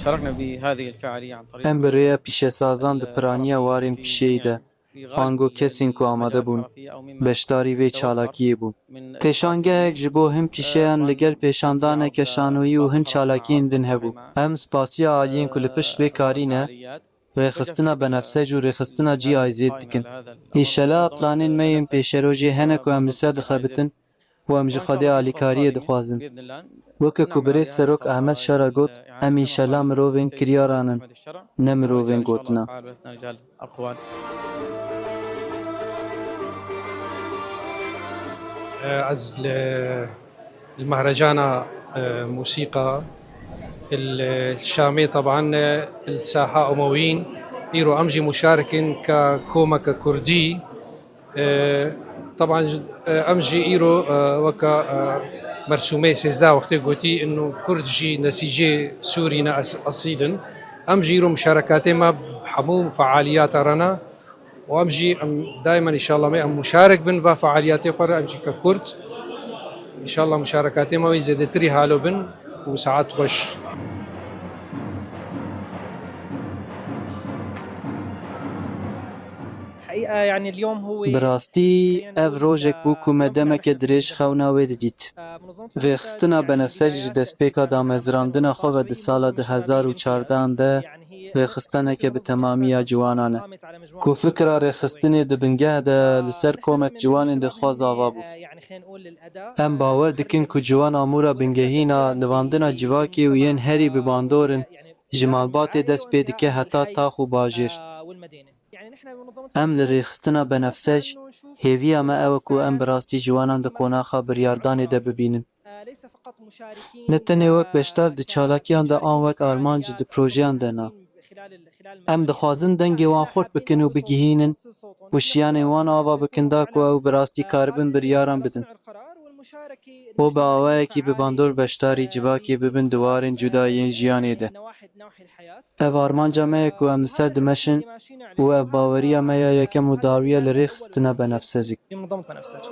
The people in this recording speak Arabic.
شاركنا بهذه الفعالية عن طريق ام بریا پیشسازان د پرانیا وارین في پیشی ده جميع في غالب آنگو کسین کو آماده المجالات بون الحرفية أو مما بشتاری وی يتوفر چالاکیه بون. من إثقاف پیشانگه اک جبو هم پیشیان طبعا لگل كان في پیشاندانه عرض کشانوی و بعض هن الحرف مع چالاکی عرض اندن مسرحي هبو. مع هم سپاسیا آلین کل پشت وی بعض کارینه الفعاليات. وجدت ریخستنا شكر بنفسج و ریخستنا جی الجهات آیزید القائمة دکن. على هذا الأمر ایشالا ومنظمة پلانین میم بنفسج پیشروجی هنه کو هم ومنظمة لسر جي آي زد، دخبتن و هم وإن شاء جخده الله في الخطط آلیکاریه القادمة دخوازن. بإذن الله وکه نعمل کوبری على هذه سروک احمد الصوغة شارا گوت هم إعادة كما ایشالا قال مروین السيد الرئيس کریارانن أحمد الشرع وهو نمروین رجال إن شاء الله گوتنا. أفعال ولسنا رجال أقوال. عز المهرجان موسيقى الشامي طبعا الساحة أموين إيرو أمجي مشارك ككوما ككردي طبعا أمجي إيرو وكا مرسومي سيزدا وقت قلتي إنه كردجي نسيجي سورينا أصيلا أمجي إيرو مشاركاتي ما بحموم فعاليات رنا وأمجي دائما إن شاء الله ما مشارك بن فعاليات أخرى أمجي ككرد إن شاء الله مشاركاتي ما يزيد تري هالو بن وساعات خوش. حقيقة يعني اليوم هو براستی اف روژک بو که مدمک دریج خونا وید دیت. ریخستنا بنفسج جی دسپیکا دا مزراندنا خواه ده سال 2014 ده ریخستنه که به تمامی جوانانه. کو فکر ریخستنی ده بنگه ده لسر کومک جوان ده خواز آوا بو. ام باور دکن که جوان آمورا بنگهینا نواندنا جواکی و ین هری بباندورن جمالبات دست پیده که حتا تاخو باجر. ام لریخستنا بنفسج هیوی اما اوکو ام براستی جوانان ده قوناخا بریاردانی ده ببینن. نتنه وک بشتر ده چالاکیان ده آن وک آرمانج ده پروژیان ده نا. ام دخوازن دنگی وان خورد بکن و بگیهینن و شیان وان آوا بکنده که او براستی کاربن بریاران بدن. و با آوائه که بباندور بشتاری جواکی ببن دوارن جدایین جیانی ده. او آرمان جامعه که ام سر دمشن و او باوری امه یکم و داویه لریخستنا بنفسجی. منظمة بنفسج.